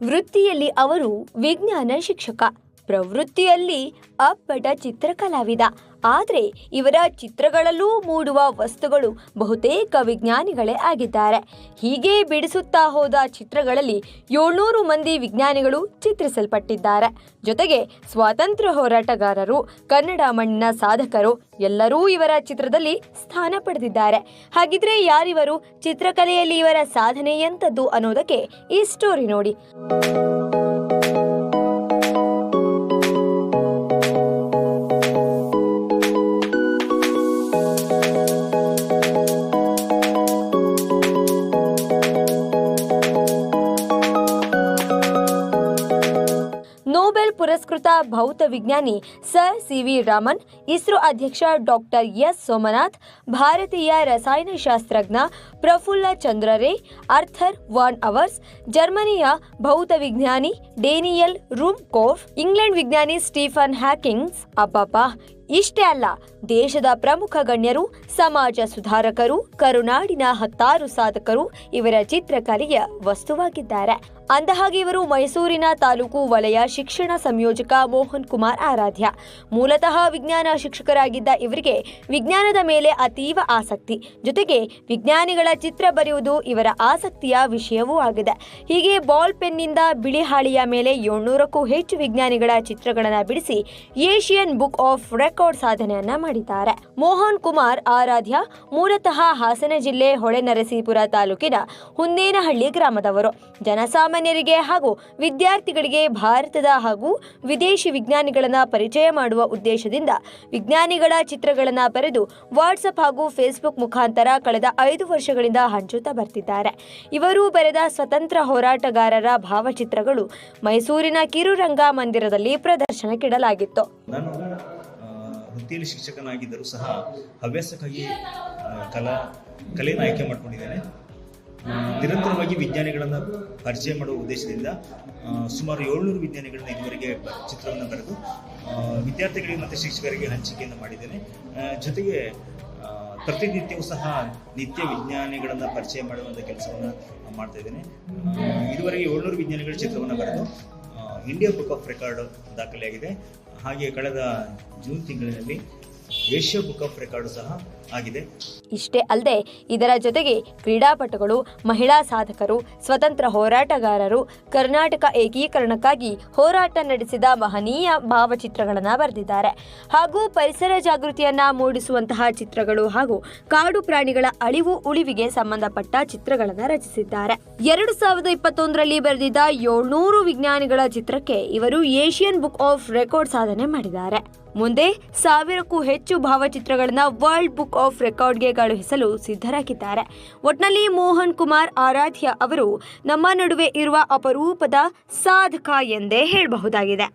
ವೃತ್ತಿಯಲ್ಲಿ ಅವರು ವಿಜ್ಞಾನ ಶಿಕ್ಷಕ, ಪ್ರವೃತ್ತಿಯಲ್ಲಿ ಅಪ್ಪಟ ಚಿತ್ರಕಲಾವಿದ. ಆದರೆ ಇವರ ಚಿತ್ರಗಳಲ್ಲೂ ಮೂಡುವ ವಸ್ತುಗಳು ಬಹುತೇಕ ವಿಜ್ಞಾನಿಗಳೇ ಆಗಿದ್ದಾರೆ. ಹೀಗೆ ಬಿಡಿಸುತ್ತಾ ಹೋದ ಚಿತ್ರಗಳಲ್ಲಿ 700 ಮಂದಿ ವಿಜ್ಞಾನಿಗಳು ಚಿತ್ರಿಸಲ್ಪಟ್ಟಿದ್ದಾರೆ. ಜೊತೆಗೆ ಸ್ವಾತಂತ್ರ್ಯ ಹೋರಾಟಗಾರರು, ಕನ್ನಡ ಮಣ್ಣಿನ ಸಾಧಕರು ಎಲ್ಲರೂ ಇವರ ಚಿತ್ರದಲ್ಲಿ ಸ್ಥಾನ ಪಡೆದಿದ್ದಾರೆ. ಹಾಗಿದ್ರೆ ಯಾರಿವರು? ಚಿತ್ರಕಲೆಯಲ್ಲಿ ಇವರ ಸಾಧನೆ ಎಂಥದ್ದು ಅನ್ನೋದಕ್ಕೆ ಈ ಸ್ಟೋರಿ ನೋಡಿ. ನೊಬೆಲ್ ಪುರಸ್ಕೃತ ಭೌತ ವಿಜ್ಞಾನಿ ಸರ್ ಸಿ.ವಿ. ರಾಮನ್, ಇಸ್ರೋ ಅಧ್ಯಕ್ಷ ಡಾಕ್ಟರ್ ಎಸ್. ಸೋಮನಾಥ್, ಭಾರತೀಯ ರಸಾಯನಶಾಸ್ತ್ರಜ್ಞ ಪ್ರಫುಲ್ಲ ಚಂದ್ರ ರೇ, ಅರ್ಥರ್ ವಾನ್ ಅವರ್ಸ್, ಜರ್ಮನಿಯ ಭೌತ ವಿಜ್ಞಾನಿ ಡೇನಿಯಲ್ ರೂಮ್ಕೋಫ್, ಇಂಗ್ಲೆಂಡ್ ವಿಜ್ಞಾನಿ ಸ್ಟೀಫನ್ ಹ್ಯಾಕಿಂಗ್ಸ್. ಅಬ್ಬಬ್ಬಾ, ಇಷ್ಟೇ ಅಲ್ಲ, ದೇಶದ ಪ್ರಮುಖ ಗಣ್ಯರು, ಸಮಾಜ ಸುಧಾರಕರು, ಕರುನಾಡಿನ ಹತ್ತಾರು ಸಾಧಕರು ಇವರ ಚಿತ್ರಕಲೆಯ ವಸ್ತುವಾಗಿದ್ದಾರೆ. ಅಂದಹಾಗೆ ಇವರು ಮೈಸೂರಿನ ತಾಲೂಕು ವಲಯ ಶಿಕ್ಷಣ ಸಂಯೋಜಕ ಮೋಹನ್ ಕುಮಾರ್ ಆರಾಧ್ಯ. ಮೂಲತಃ ವಿಜ್ಞಾನ ಶಿಕ್ಷಕರಾಗಿದ್ದ ಇವರಿಗೆ ವಿಜ್ಞಾನದ ಮೇಲೆ ಅತೀವ ಆಸಕ್ತಿ, ಜೊತೆಗೆ ವಿಜ್ಞಾನಿಗಳ ಚಿತ್ರ ಬರೆಯುವುದು ಇವರ ಆಸಕ್ತಿಯ ವಿಷಯವೂ ಆಗಿದೆ. ಹೀಗೆ ಬಾಲ್ ಪೆನ್ನಿಂದ ಬಿಳಿ ಹಾಳೆಯ ಮೇಲೆ 700ಕ್ಕೂ ಹೆಚ್ಚು ವಿಜ್ಞಾನಿಗಳ ಚಿತ್ರಗಳನ್ನು ಬಿಡಿಸಿ ಏಷಿಯನ್ ಬುಕ್ ಆಫ್ ರೆಕಾರ್ಡ್ ಸಾಧನೆಯನ್ನ ಮಾಡಿದ್ದಾರೆ. ಮೋಹನ್ ಕುಮಾರ್ ಆರಾಧ್ಯ ಮೂಲತಃ ಹಾಸನ ಜಿಲ್ಲೆ ಹೊಳೆನರಸೀಪುರ ತಾಲೂಕಿನ ಹುನ್ನೇನಹಳ್ಳಿ ಗ್ರಾಮದವರು. ಜನಸಾಮಾನ್ಯರಿಗೆ ಹಾಗೂ ವಿದ್ಯಾರ್ಥಿಗಳಿಗೆ ಭಾರತದ ಹಾಗೂ ವಿದೇಶಿ ವಿಜ್ಞಾನಿಗಳನ್ನ ಪರಿಚಯ ಮಾಡುವ ಉದ್ದೇಶದಿಂದ ವಿಜ್ಞಾನಿಗಳ ಚಿತ್ರಗಳನ್ನು ಬರೆದು ವಾಟ್ಸಪ್ ಹಾಗೂ ಫೇಸ್ಬುಕ್ ಮುಖಾಂತರ ಕಳೆದ 5 ವರ್ಷಗಳಿಂದ ಹಂಚುತ್ತಾ ಬರ್ತಿದ್ದಾರೆ. ಇವರು ಬರೆದ ಸ್ವತಂತ್ರ ಹೋರಾಟಗಾರರ ಭಾವಚಿತ್ರಗಳು ಮೈಸೂರಿನ ಕಿರುರಂಗ ಮಂದಿರದಲ್ಲಿ ಪ್ರದರ್ಶನಕ್ಕಿಡಲಾಗಿತ್ತು. ವೃತ್ತಿಯಲ್ಲಿ ಶಿಕ್ಷಕನಾಗಿದ್ದರೂ ಸಹ ಹವ್ಯಾಸಕ್ಕಾಗಿ ಕಲೆಯನ್ನು ಆಯ್ಕೆ ಮಾಡಿಕೊಂಡಿದ್ದೇನೆ. ನಿರಂತರವಾಗಿ ವಿಜ್ಞಾನಿಗಳನ್ನು ಪರಿಚಯ ಮಾಡುವ ಉದ್ದೇಶದಿಂದ ಸುಮಾರು 700 ವಿಜ್ಞಾನಿಗಳನ್ನ ಇದುವರೆಗೆ ಚಿತ್ರವನ್ನು ಬರೆದು ವಿದ್ಯಾರ್ಥಿಗಳಿಗೆ ಮತ್ತು ಶಿಕ್ಷಕರಿಗೆ ಹಂಚಿಕೆಯನ್ನು ಮಾಡಿದ್ದೇನೆ. ಜೊತೆಗೆ ಪ್ರತಿನಿತ್ಯವೂ ಸಹ ನಿತ್ಯ ವಿಜ್ಞಾನಿಗಳನ್ನು ಪರಿಚಯ ಮಾಡುವಂಥ ಕೆಲಸವನ್ನು ಮಾಡ್ತಾ ಇದ್ದೇನೆ. ಇದುವರೆಗೆ 700 ವಿಜ್ಞಾನಿಗಳ ಚಿತ್ರವನ್ನು ಬರೆದು ಇಂಡಿಯಾ ಬುಕ್ ಆಫ್ ರೆಕಾರ್ಡ್ ದಾಖಲೆಯಾಗಿದೆ. ಹಾಗೆ ಕಳೆದ ಜೂನ್ ತಿಂಗಳಿನಲ್ಲಿ ಏಷ್ಯಾ ಬುಕ್ ಆಫ್ ರೆಕಾರ್ಡ್ ಸಹ ಆಗಿದೆ. ಇಷ್ಟೇ ಅಲ್ಲದೆ ಇದರ ಜೊತೆಗೆ ಕ್ರೀಡಾಪಟುಗಳು, ಮಹಿಳಾ ಸಾಧಕರು, ಸ್ವತಂತ್ರ ಹೋರಾಟಗಾರರು, ಕರ್ನಾಟಕ ಏಕೀಕರಣಕ್ಕಾಗಿ ಹೋರಾಟ ನಡೆಸಿದ ಮಹನೀಯ ಭಾವಚಿತ್ರಗಳನ್ನು ಬರೆದಿದ್ದಾರೆ. ಹಾಗೂ ಪರಿಸರ ಜಾಗೃತಿಯನ್ನ ಮೂಡಿಸುವಂತಹ ಚಿತ್ರಗಳು ಹಾಗೂ ಕಾಡು ಪ್ರಾಣಿಗಳ ಅಳಿವು ಉಳಿವಿಗೆ ಸಂಬಂಧಪಟ್ಟ ಚಿತ್ರಗಳನ್ನು ರಚಿಸಿದ್ದಾರೆ. 2021ರಲ್ಲಿ ಬರೆದಿದ್ದ 700 ವಿಜ್ಞಾನಿಗಳ ಚಿತ್ರಕ್ಕೆ ಇವರು ಏಷಿಯನ್ ಬುಕ್ ಆಫ್ ರೆಕಾರ್ಡ್ ಸಾಧನೆ ಮಾಡಿದ್ದಾರೆ. ಮುಂದೆ 1000ಕ್ಕೂ ಹೆಚ್ಚು ಭಾವಚಿತ್ರಗಳನ್ನು ವರ್ಲ್ಡ್ ಬುಕ್ ಆಫ್ ರೆಕಾರ್ಡ್ಗೆ ಕಳುಹಿಸಲು ಸಿದ್ಧರಾಗಿದ್ದಾರೆ. ಒಟ್ನಲ್ಲಿ ಮೋಹನ್ ಕುಮಾರ್ ಆರಾಧ್ಯ ಅವರು ನಮ್ಮ ನಡುವೆ ಇರುವ ಅಪರೂಪದ ಸಾಧಕ ಎಂದೇ ಹೇಳಬಹುದಾಗಿದೆ.